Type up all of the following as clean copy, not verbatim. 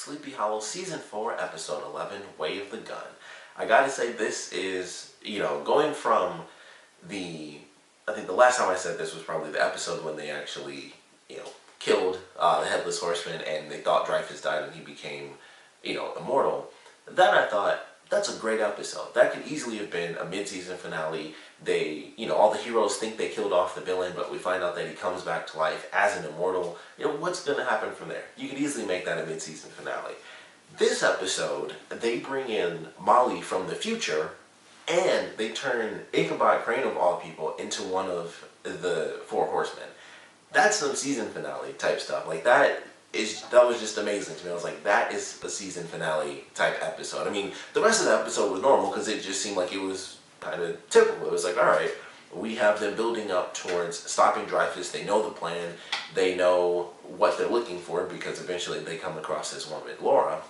Sleepy Hollow Season 4, Episode 11, Way of the Gun. I gotta say, this is, going from I think the last time I said this was probably the episode when they actually, killed the Headless Horseman and they thought Dreyfuss died and he became, immortal. Then I thought, that's a great episode. That could easily have been a mid-season finale. All the heroes think they killed off the villain, but we find out that he comes back to life as an immortal. What's going to happen from there? You could easily make that a mid-season finale. This episode, they bring in Molly from the future, and they turn Ichabod Crane, of all people, into one of the four horsemen. That's some season finale type stuff. That was just amazing to me. I was like, that is a season finale type episode. I mean, the rest of the episode was normal because it just seemed like it was kind of typical. It was like, alright, we have them building up towards stopping Dreyfuss. They know the plan. They know what they're looking for because eventually they come across this woman, Lara.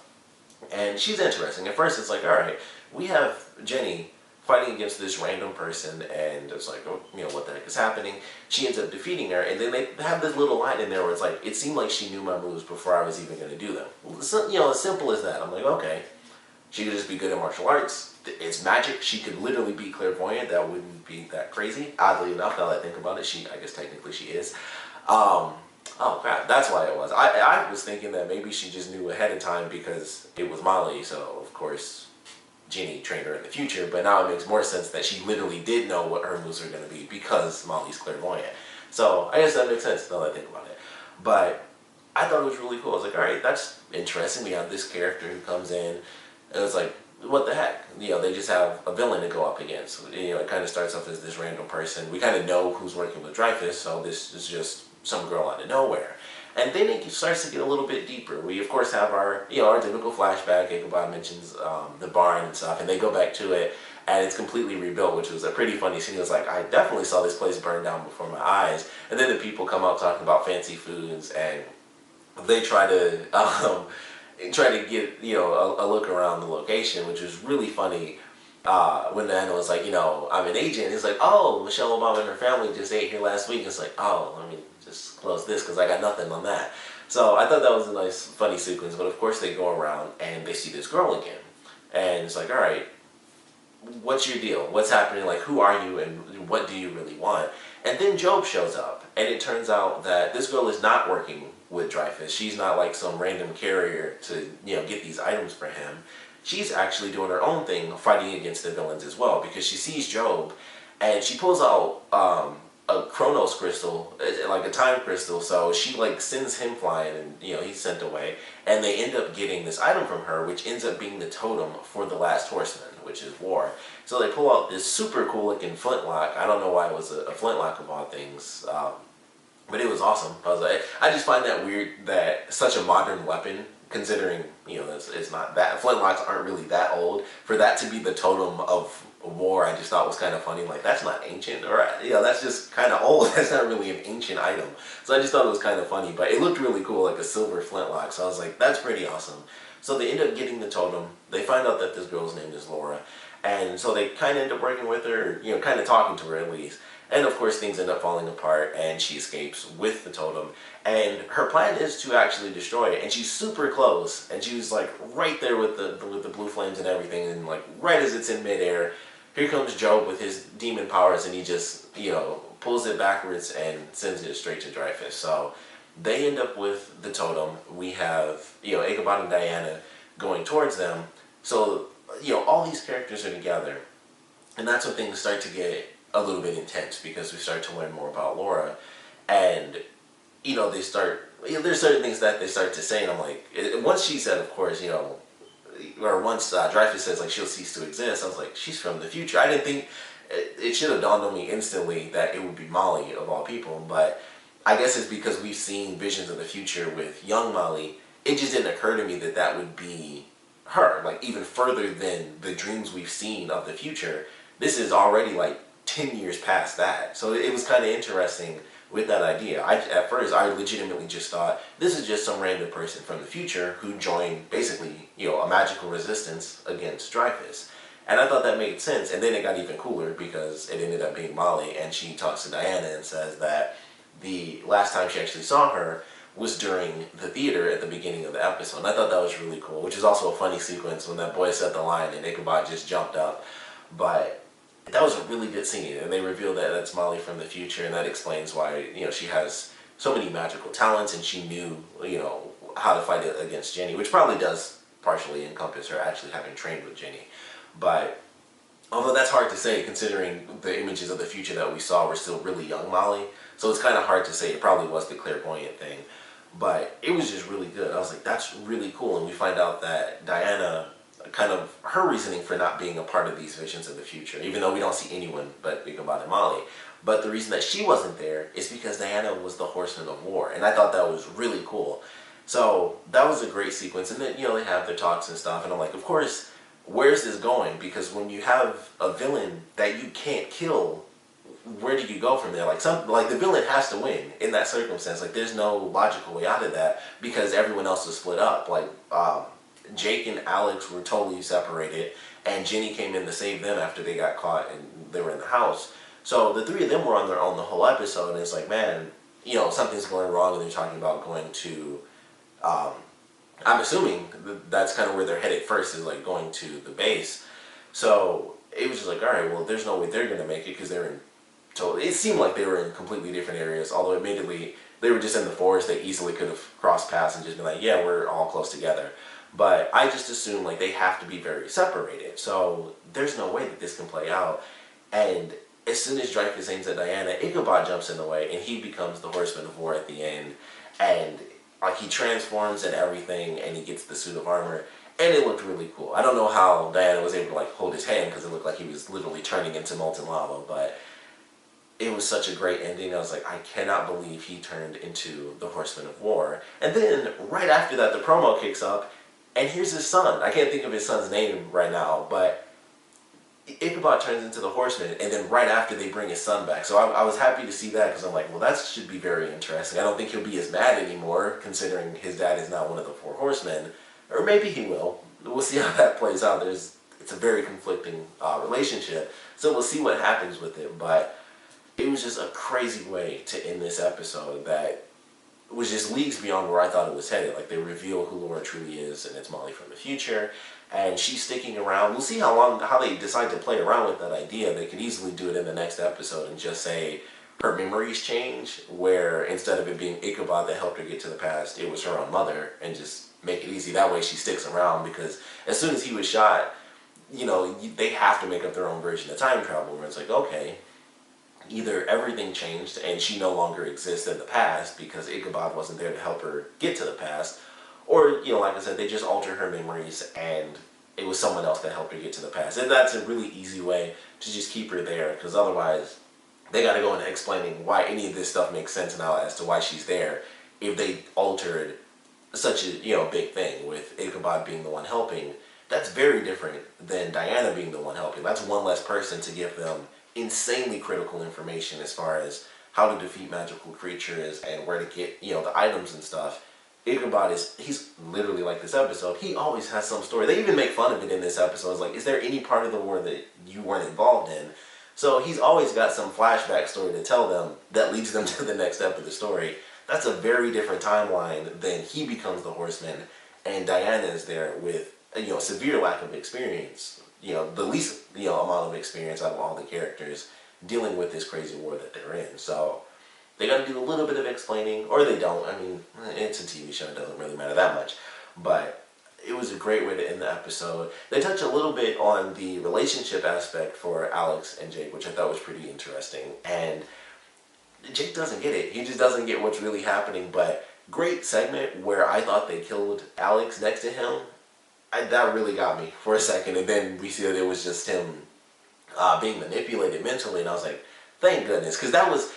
And she's interesting. At first it's like, alright, we have Jenny fighting against this random person, and it's like, what the heck is happening? She ends up defeating her, and then they have this little line in there where it's like, it seemed like she knew my moves before I was even going to do them. As simple as that. I'm like, okay, she could just be good at martial arts. It's magic. She could literally be clairvoyant. That wouldn't be that crazy. Oddly enough, now that I think about it, I guess technically she is. Oh crap, that's why it was. I was thinking that maybe she just knew ahead of time because it was Molly, so of course Ginny trained her in the future, but now it makes more sense that she literally did know what her moves were going to be because Molly's clairvoyant. So I guess that makes sense now that I think about it. But I thought it was really cool. I was like, alright, that's interesting. We have this character who comes in, and it was like, what the heck? They just have a villain to go up against. It kind of starts off as this random person. We kind of know who's working with Dreyfuss, so this is just some girl out of nowhere. And then it starts to get a little bit deeper. We, of course, have our typical flashback. Ichabod mentions the barn and stuff, and they go back to it, and it's completely rebuilt, which was a pretty funny scene. It was like, I definitely saw this place burn down before my eyes. And then the people come out talking about fancy foods, and they try to get, a look around the location, which was really funny. When the animal was like, I'm an agent. It's like, oh, Michelle Obama and her family just ate here last week. It's like, oh, let me just close this because I got nothing on that. So I thought that was a nice, funny sequence. But of course they go around and they see this girl again. And it's like, all right, what's your deal? What's happening? Like, who are you and what do you really want? And then Job shows up. And it turns out that this girl is not working with Dreyfuss. She's not like some random carrier to, get these items for him. She's actually doing her own thing, fighting against the villains as well, because she sees Job, and she pulls out a Chronos crystal, like a time crystal, so she sends him flying, and he's sent away, and they end up getting this item from her, which ends up being the totem for the last horseman, which is war. So they pull out this super cool looking flintlock. I don't know why it was a flintlock of all things, but it was awesome. I just find that weird that such a modern weapon, considering, it's not that, flintlocks aren't really that old, for that to be the totem of war, I just thought was kind of funny. Like, that's not ancient, or, that's just kind of old. That's not really an ancient item. So I just thought it was kind of funny, but it looked really cool, like a silver flintlock, so I was like, that's pretty awesome. So they end up getting the totem. They find out that this girl's name is Lara, and so they kind of end up working with her, kind of talking to her at least. And of course things end up falling apart and she escapes with the totem. And her plan is to actually destroy it. And she's super close. And she was like right there with the blue flames and everything. And like right as it's in midair, here comes Job with his demon powers and he just, pulls it backwards and sends it straight to Dreyfuss. So they end up with the totem. We have, Ichabod and Diana going towards them. So, all these characters are together. And that's when things start to get a little bit intense because we start to learn more about Lara, and there's certain things that they start to say, and I'm like, once she said, of course, or once Dreyfuss says like she'll cease to exist, I was like, she's from the future. I didn't think it should have dawned on me instantly that it would be Molly of all people, but I guess it's because we've seen visions of the future with young Molly. It just didn't occur to me that that would be her, like even further than the dreams we've seen of the future. This is already like 10 years past that. So it was kind of interesting with that idea. At first, I legitimately just thought, this is just some random person from the future who joined, basically, a magical resistance against Dreyfuss. And I thought that made sense. And then it got even cooler because it ended up being Molly, and she talks to Diana and says that the last time she actually saw her was during the theater at the beginning of the episode. And I thought that was really cool, which is also a funny sequence when that boy said the line and Ichabod just jumped up. But that was a really good scene, and they revealed that that's Molly from the future, and that explains why, she has so many magical talents, and she knew, how to fight against Jenny, which probably does partially encompass her actually having trained with Jenny. But although that's hard to say, considering the images of the future that we saw were still really young Molly, so it's kind of hard to say. It probably was the clairvoyant thing, but it was just really good. I was like, that's really cool. And we find out that Diana, kind of her reasoning for not being a part of these visions of the future, even though we don't see anyone but Ichabod and Molly, but the reason that she wasn't there is because Diana was the horseman of war, and I thought that was really cool. So that was a great sequence, and then, they have their talks and stuff, and I'm like, of course, where's this going? Because when you have a villain that you can't kill, where do you go from there? Like the villain has to win in that circumstance. Like, there's no logical way out of that because everyone else is split up. Like, Jake and Alex were totally separated, and Jenny came in to save them after they got caught and they were in the house. So the three of them were on their own the whole episode, and it's like, man, something's going wrong, and they're talking about going to, I'm assuming that's kind of where they're headed first, is like going to the base. So it was just like, all right, well, there's no way they're going to make it because they're in it seemed like they were in completely different areas, although admittedly they were just in the forest. They easily could have crossed paths and just been like, yeah, we're all close together. But I just assumed like they have to be very separated. So there's no way that this can play out. And as soon as Dreyfuss aims at Diana, Ichabod jumps in the way and he becomes the horseman of war at the end. And like he transforms and everything, and he gets the suit of armor. And it looked really cool. I don't know how Diana was able to like hold his hand because it looked like he was literally turning into molten lava, but it was such a great ending. I was like, I cannot believe he turned into the Horseman of War. And then right after that, the promo kicks up, and here's his son. I can't think of his son's name right now, but Ichabod turns into the Horseman, and then right after they bring his son back. So I was happy to see that because I'm like, well, that should be very interesting. I don't think he'll be as mad anymore, considering his dad is not one of the four horsemen. Or maybe he will. We'll see how that plays out. It's a very conflicting relationship, so we'll see what happens with it. But it was just a crazy way to end this episode that was just leagues beyond where I thought it was headed. Like, they reveal who Lara truly is, and it's Molly from the future, and she's sticking around. We'll see how they decide to play around with that idea. They could easily do it in the next episode and just say her memories change, where instead of it being Ichabod that helped her get to the past, it was her own mother, and just make it easy. That way she sticks around, because as soon as he was shot, they have to make up their own version of time travel, where it's like, okay, either everything changed and she no longer exists in the past because Ichabod wasn't there to help her get to the past, or, like I said, they just altered her memories and it was someone else that helped her get to the past. And that's a really easy way to just keep her there, because otherwise they got to go into explaining why any of this stuff makes sense now as to why she's there if they altered such a big thing with Ichabod being the one helping. That's very different than Diana being the one helping. That's one less person to give them insanely critical information as far as how to defeat magical creatures and where to get the items and stuff. Ichabod he's literally like this episode. He always has some story. They even make fun of it in this episode. It's like, is there any part of the war that you weren't involved in? So he's always got some flashback story to tell them that leads them to the next step of the story. That's a very different timeline than he becomes the horseman and Diana is there with severe lack of experience. The least amount of experience out of all the characters dealing with this crazy war that they're in. So they got to do a little bit of explaining, or they don't. I mean, it's a TV show; it doesn't really matter that much. But it was a great way to end the episode. They touch a little bit on the relationship aspect for Alex and Jake, which I thought was pretty interesting. And Jake doesn't get it. He just doesn't get what's really happening. But great segment where I thought they killed Alex next to him. That really got me for a second, and then we see that it was just him being manipulated mentally, and I was like, thank goodness, because that was,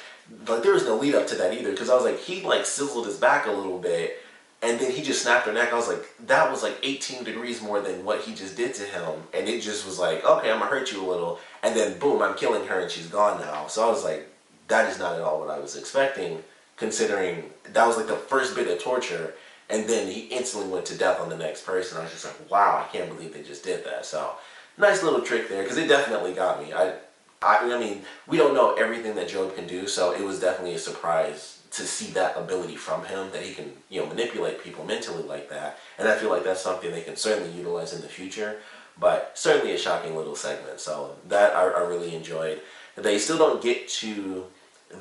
like, there was no lead up to that either, because I was like, he, like, sizzled his back a little bit, and then he just snapped her neck. I was like, that was, like, 18 degrees more than what he just did to him, and it just was like, okay, I'm gonna hurt you a little, and then boom, I'm killing her, and she's gone now. So I was like, that is not at all what I was expecting, considering that was, like, the first bit of torture. And then he instantly went to death on the next person. I was just like, wow, I can't believe they just did that. So, nice little trick there, because it definitely got me. I mean, we don't know everything that Job can do, so it was definitely a surprise to see that ability from him, that he can, you know, manipulate people mentally like that. And I feel like that's something they can certainly utilize in the future, but certainly a shocking little segment. So that I really enjoyed. They still don't get to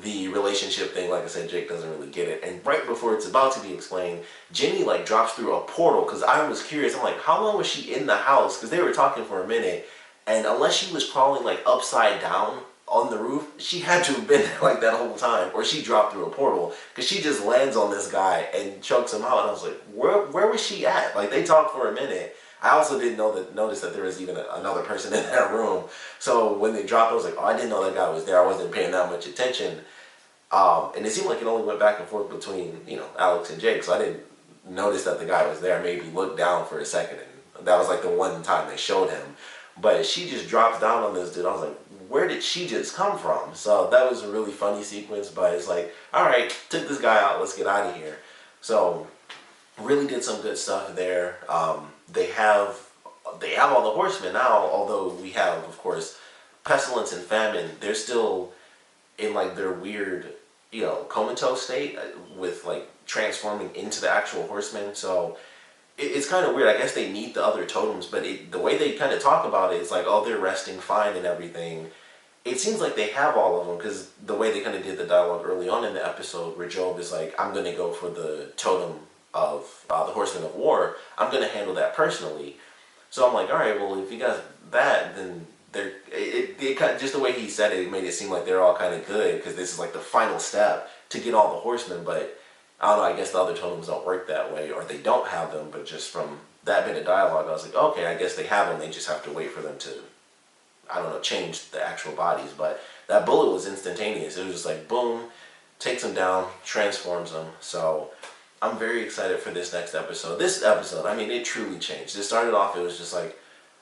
the relationship thing. Like I said, Jake doesn't really get it. And right before it's about to be explained, Jenny like drops through a portal, because I was curious. I'm like, how long was she in the house? Because they were talking for a minute, and unless she was crawling like upside down on the roof, she had to have been there like that whole time, or she dropped through a portal, because she just lands on this guy and chokes him out. And I was like, where was she at? Like, they talked for a minute. I also didn't notice that there was even another person in that room. So when they dropped, I was like, oh, I didn't know that guy was there. I wasn't paying that much attention. And it seemed like it only went back and forth between, you know, Alex and Jake. So I didn't notice that the guy was there. Maybe looked down for a second, and that was like the one time they showed him. But she just drops down on this dude. I was like, where did she just come from? So that was a really funny sequence, but it's like, all right, took this guy out, let's get out of here. So really did some good stuff there. They have all the horsemen now, although we have, of course, pestilence and famine. They're still in like their weird, you know, comatose state with like transforming into the actual horsemen. So it's kind of weird. I guess they need the other totems, but the way they kind of talk about it is like, oh, they're resting fine and everything. It seems like they have all of them, because the way they kind of did the dialogue early on in the episode, where Job is like, I'm going to go for the totem of the Horsemen of War. I'm going to handle that personally. So I'm like, all right, well, if you got that, then it kind of, just the way he said it made it seem like they're all kind of good, because this is like the final step to get all the horsemen. But I don't know, I guess the other totems don't work that way, or they don't have them. But just from that bit of dialogue, I was like, okay, I guess they have them. They just have to wait for them to, I don't know, change the actual bodies. But that bullet was instantaneous. It was just like, boom, takes them down, transforms them. So I'm very excited for this next episode. This episode, I mean, it truly changed. It started off, it was just like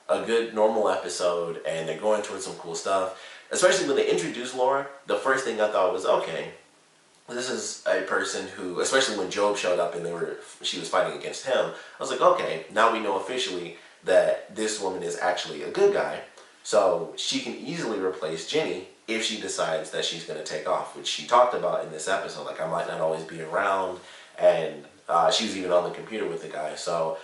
a good, normal episode, and they're going towards some cool stuff. Especially when they introduced Lara, the first thing I thought was, okay, this is a person who, especially when Job showed up and she was fighting against him, I was like, okay, now we know officially that this woman is actually a good guy. So she can easily replace Jenny if she decides that she's going to take off, which she talked about in this episode. Like, I might not always be around, and she was even on the computer with the guy. So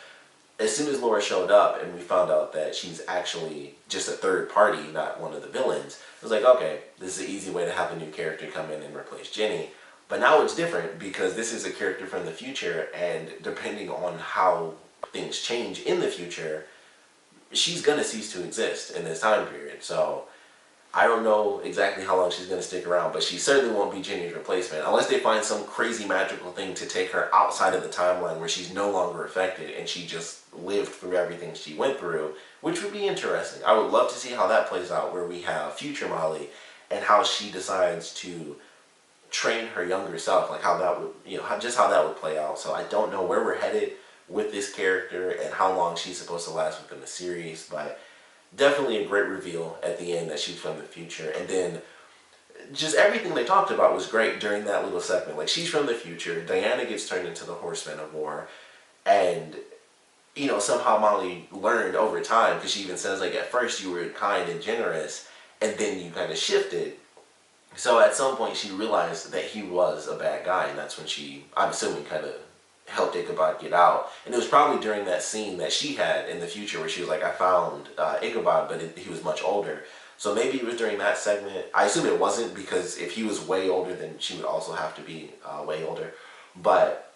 as soon as Lara showed up and we found out that she's actually just a third party, not one of the villains, I was like, okay, this is an easy way to have a new character come in and replace Jenny. But now it's different, because this is a character from the future, and depending on how things change in the future, she's going to cease to exist in this time period. So I don't know exactly how long she's going to stick around, but she certainly won't be Jenny's replacement, unless they find some crazy magical thing to take her outside of the timeline where she's no longer affected and she just lived through everything she went through, which would be interesting. I would love to see how that plays out, where we have future Molly and how she decides to train her younger self, like how that would, you know, just how that would play out. So I don't know where we're headed with this character and how long she's supposed to last within the series, but definitely a great reveal at the end that she's from the future. And then just everything they talked about was great during that little segment. Like, she's from the future, Diana gets turned into the Horsemen of War, and you know, somehow Molly learned over time, because she even says, like, at first you were kind and generous, and then you kind of shifted. So at some point she realized that he was a bad guy, and that's when she, I'm assuming, kind of helped Ichabod get out. And it was probably during that scene that she had in the future where she was like, I found Ichabod, but he was much older. So maybe it was during that segment. I assume it wasn't, because if he was way older, then she would also have to be way older. But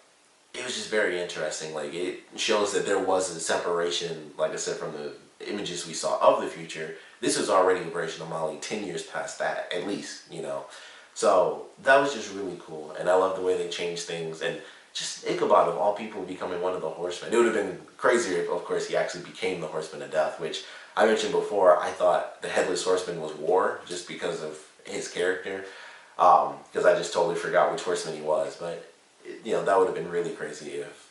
it was just very interesting. Like, it shows that there was a separation, like I said, from the images we saw of the future. This was already a version of Molly 10 years past that, at least, you know. So that was just really cool, and I love the way they changed things. And just Ichabod, of all people, becoming one of the horsemen. It would have been crazier if, of course, he actually became the Horseman of Death, which I mentioned before. I thought the Headless Horseman was War, just because of his character, because I just totally forgot which horseman he was. But, you know, that would have been really crazy if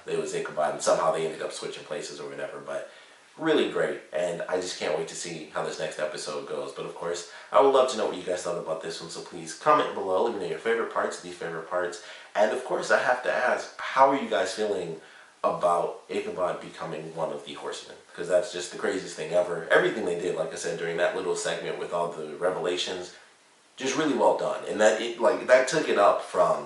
it was Ichabod, and somehow they ended up switching places or whatever. But really great, and I just can't wait to see how this next episode goes. But of course, I would love to know what you guys thought about this one, so please comment below, let me know your favorite parts, least favorite parts, and of course I have to ask, how are you guys feeling about Ichabod becoming one of the horsemen? Because that's just the craziest thing ever. Everything they did, like I said, during that little segment with all the revelations, just really well done. And that took it up from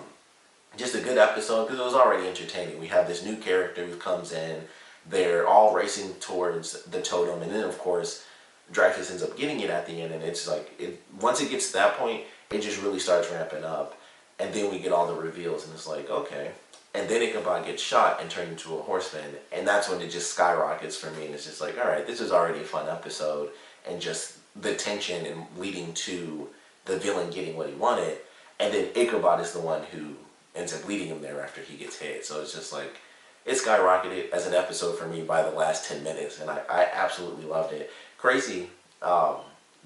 just a good episode because it was already entertaining. We have this new character who comes in. They're all racing towards the totem, and then of course Dreyfuss ends up getting it at the end. And it's like once it gets to that point, it just really starts ramping up, and then we get all the reveals, and it's like okay. And then Ichabod gets shot and turned into a horseman, and that's when it just skyrockets for me. And it's just like, all right, this is already a fun episode, and just the tension and leading to the villain getting what he wanted, and then Ichabod is the one who ends up leading him there after he gets hit. So it's just like, it skyrocketed as an episode for me by the last 10 minutes, and I absolutely loved it. Crazy,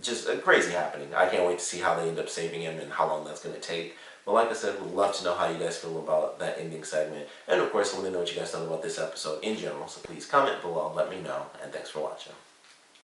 just a crazy happening. I can't wait to see how they end up saving him and how long that's going to take. But like I said, would love to know how you guys feel about that ending segment. And of course, let me know what you guys thought about this episode in general. So please comment below, let me know, and thanks for watching.